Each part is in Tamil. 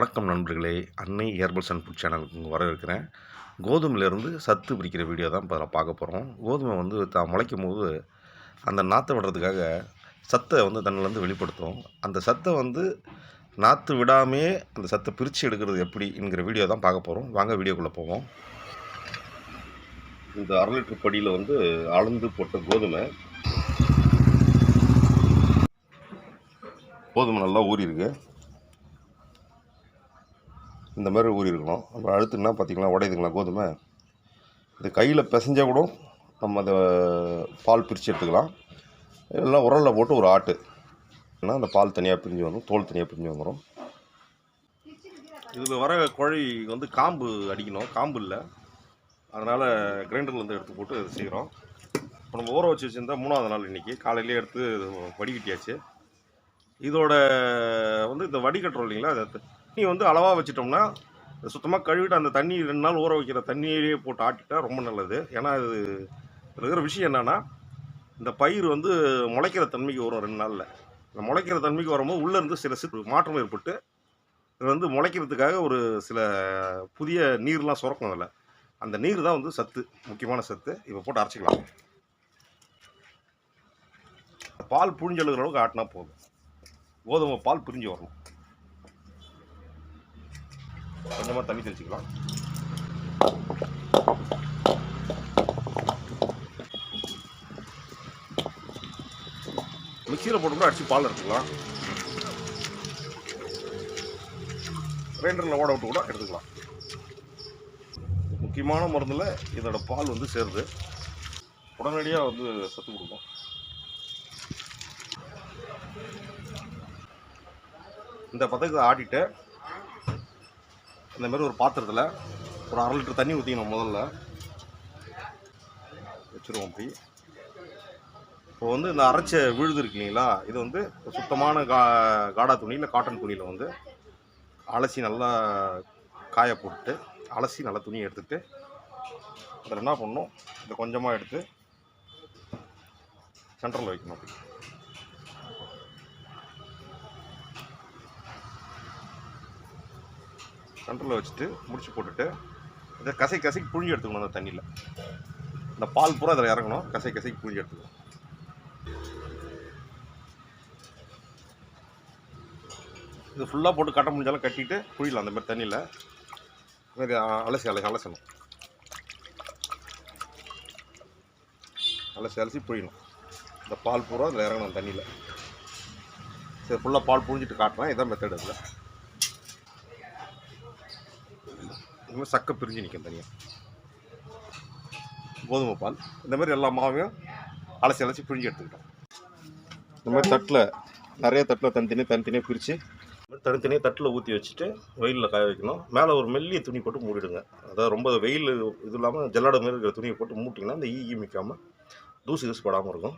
வணக்கம் நண்பர்களே, அன்னை ஹெர்பல்ஸ் அண்ட் ஃபுட் சேனலுக்கு வரவேற்கிறேன். கோதுமையிலேருந்து சத்து பிரிக்கிற வீடியோ தான் இப்போ அதில் பார்க்க போகிறோம். கோதுமை வந்து முளைக்கும் போது அந்த நாற்றை விடுறதுக்காக சத்தை வந்து தன்னிலேருந்து வெளிப்படுத்தும். அந்த சத்தை வந்து நாற்று விடாமே அந்த சத்தை பிரித்து எடுக்கிறது எப்படிங்கிற வீடியோ தான் பார்க்க போகிறோம். வாங்க வீடியோக்குள்ளே போவோம். இந்த 1/2 லிட்டர் படியில் வந்து அளந்து போட்ட கோதுமை நல்லா ஊறியிருக்கு. இந்த மாதிரி ஊறி இருக்கணும். அப்புறம் அழுத்துனா பார்த்திங்களா உடையுதுங்களா கோதுமை. இது கையில் பிசைஞ்சால் கூட நம்ம அதை பால் பிரித்து எடுத்துக்கலாம். எல்லாம் உரலில் போட்டு ஒரு ஆட்டு ஏன்னா அந்த பால் தனியாக பிரிஞ்சு வரும், தோல் தனியாக பிரிஞ்சு வந்துடும். இதில் வர குழி வந்து காம்பு அடிக்கணும், காம்பு இல்லை, அதனால் கிரைண்டர்லேருந்து எடுத்து போட்டு செய்கிறோம். இப்போ நம்ம ஊற வச்சு வச்சுருந்தா 3ஆவது நாள் இன்றைக்கி காலையிலே எடுத்து வடிகட்டியாச்சு. இதோட வந்து இந்த வடிகட்டுறோம் இல்லைங்களா, அதை தண்ணி வந்து அளவாக வச்சிட்டோம்னா சுத்தமாக கழுவிட்டு அந்த தண்ணி 2 நாள் ஊற வைக்கிற தண்ணியிலே போட்டு ஆட்டிட்டா ரொம்ப நல்லது. ஏன்னா இது இருக்கிற விஷயம் என்னென்னா, இந்த பயிர் வந்து முளைக்கிற தன்மைக்கு வரும் 2 நாளில். இந்த முளைக்கிற தன்மைக்கு வரும்போது உள்ளேருந்து சில மாற்றம் ஏற்பட்டு இது வந்து முளைக்கிறதுக்காக ஒரு சில புதிய நீர்லாம் சுரக்கும். அதில் அந்த நீர் தான் வந்து சத்து, முக்கியமான சத்து. இப்போ போட்டு அரைச்சிக்கலாம். பால் புழிஞ்செழுகிற அளவுக்கு ஆட்டினா போதும். கோதுமை பால் பிரிஞ்சு வரணும். கொஞ்சமாக தண்ணி தெளிச்சிக்கலாம். மிக்சியில் போட்டு கூட அடித்து பால் எடுத்துக்கலாம். கிரைண்டரில் ஓட விட்டு கூட எடுத்துக்கலாம். முக்கியமான மருந்தில் இதோட பால் வந்து சேருது, உடனடியாக வந்து சத்து கொடுக்கும். இந்த பதத்தை ஆட்டிட்டு இந்த மாதிரி ஒரு பாத்திரத்தில் ஒரு 1/2 லிட்டர் தண்ணி ஊற்றிக்கணும். முதல்ல வச்சுருவோம். அப்படி இப்போ வந்து இந்த அரைச்ச விழுது இருக்கு இல்லைங்களா, இது வந்து சுத்தமான காடா துணி இல்லை காட்டன் துணியில் வந்து அலசி நல்லா காய போட்டு அலசி நல்லா துணியை எடுத்துகிட்டு அதில் என்ன பண்ணணும், இதை கொஞ்சமாக எடுத்து சென்டரில் வைக்கணும். அப்படி சென்டரில் வச்சுட்டு முடிச்சு போட்டுட்டு இதை கசைக்கு புழிஞ்சு எடுத்துக்கணும். அந்த தண்ணியில் இந்த பால் பூரா அதில் இறங்கணும். கசைக்கு புழிஞ்சு எடுத்துக்கணும். இது ஃபுல்லாக போட்டு கட்ட முடிஞ்சாலும் கட்டிட்டு புழியலாம். அந்த மாதிரி தண்ணியில் மாதிரி அலசணும். அலசி புழியணும். இந்த பால் பூரா அதில் இறங்கணும் தண்ணியில். சரி, ஃபுல்லாக பால் புழிஞ்சிட்டு காட்டுறேன். இதான் மெத்தட். அதில் இதுமாதிரி சக்கை பிரிஞ்சு நிற்கும் தனியாக. கோதுமை பால் இந்த மாதிரி எல்லா மாவையும் அலசி பிரிஞ்சு எடுத்துக்கிட்டோம். இந்த மாதிரி தட்டில் நிறைய தட்டில் தனித்தனியாக பிரித்து தனித்தனியாக தட்டில் ஊற்றி வச்சுட்டு வெயிலில் காய வைக்கணும். மேலே ஒரு மெல்லிய துணி போட்டு மூடிடுங்க. அதாவது ரொம்ப வெயில் இது இல்லாமல் ஜல்லாட மாரி இருக்கிற துணியை போட்டு மூட்டிங்கன்னா இந்த ஈ மிக்காமல் தூசு படாமல் இருக்கும்.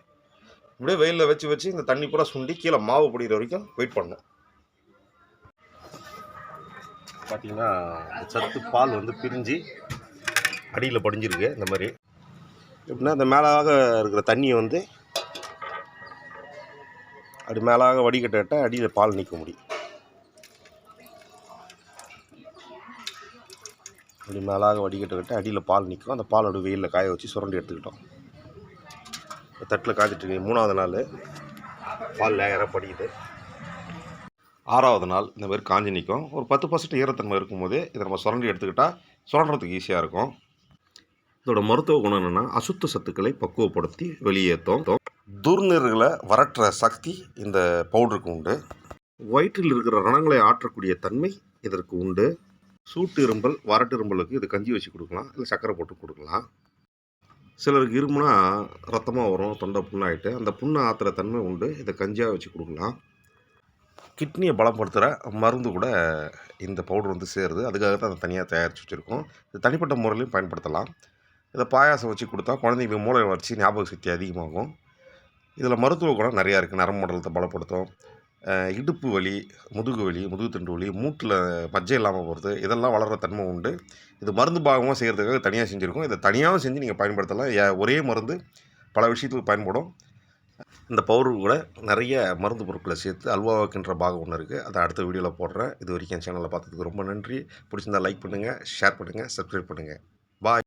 இப்படியே வெயிலில் வச்சு இந்த தண்ணி பூரா சுண்டி கீழே மாவு பிடிக்கிற வரைக்கும் வெயிட் பண்ணணும். பார்த்திங்கன்னா சத்து பால் வந்து பிரிஞ்சு அடியில் படிஞ்சிருக்கு. இந்த மாதிரி எப்படின்னா இந்த மேலாக இருக்கிற தண்ணியை வந்து அப்படி மேலாக வடிகட்ட அடியில் பால் நிற்க முடியும். அப்படி மேலாக வடிகட்ட அடியில் பால் நிற்கும். அந்த பால் அப்படி வெயிலில் காய வச்சு சுரண்டி எடுத்துக்கிட்டோம். தட்டில் காய்ச்சிட்ருக்கு. 3ஆவது நாள் பால் லேயராக படிக்குது. 6ஆவது நாள் இந்த மாதிரி காஞ்சி நிற்கும். ஒரு 10% ஈரத்தன்மை இருக்கும்போது இதை நம்ம சுரண்டி எடுத்துக்கிட்டால் சுரண்டுறதுக்கு ஈஸியாக இருக்கும். இதோட மருத்துவ குணம் என்னென்னா, அசுத்த சத்துக்களை பக்குவப்படுத்தி வெளியேற்றும். துர்நீர்களை வரட்டுற சக்தி இந்த பவுடருக்கு உண்டு. வயிற்றில் இருக்கிற ரணங்களை ஆற்றக்கூடிய தன்மை இதற்கு உண்டு. சூட்டு இரும்பல், வறட்டு இரும்பலுக்கு இது கஞ்சி வச்சு கொடுக்கலாம், இல்லை சர்க்கரை போட்டு கொடுக்கலாம். சிலருக்கு இருமுனா ரத்தமாக வரும், தொண்டை புண்ணாயிட்டு அந்த புண்ணை ஆற்றுற தன்மை உண்டு. இதை கஞ்சியாக வச்சு கொடுக்கலாம். கிட்னியை பலப்படுத்துகிற மருந்து கூட இந்த பவுடர் வந்து சேருது. அதுக்காக தான் அதை தனியாக தயாரித்து வச்சுருக்கோம். இது தனிப்பட்ட முறையிலையும் பயன்படுத்தலாம். இதை பாயாசம் வச்சு கொடுத்தா குழந்தைங்களுக்கு மூளை வளர்ச்சி, ஞாபக சக்தி அதிகமாகும். இதில் மருத்துவ குணம் நிறையா இருக்குது. நரம்பு மண்டலத்தை பலப்படுத்தும். இடுப்பு வலி, முதுகு வலி, முதுகு தண்டு வலி, மூட்டில் மஜ்ஜை இல்லாமல் போகிறது, இதெல்லாம் வளர்கிற தன்மை உண்டு. இது மருந்து பாகமாக செய்கிறதுக்காக தனியாக செஞ்சுருக்கோம். இதை தனியாகவும் செஞ்சு நீங்கள் பயன்படுத்தலாம். ஒரே மருந்து பல விஷயத்துக்கு பயன்படும். இந்த பவுடர் கூட நிறைய மருந்து பொருட்களை சேர்த்து அல்வாவாக்கின்ற பாகம் ஒன்று இருக்குது. அதை அடுத்த வீடியோவில் போடுறேன். இது வரைக்கும் என் சேனலை பார்த்ததுக்கு ரொம்ப நன்றி. பிடிச்சிருந்தா லைக் பண்ணுங்கள், ஷேர் பண்ணுங்கள், சப்ஸ்கிரைப் பண்ணுங்கள். பாய்.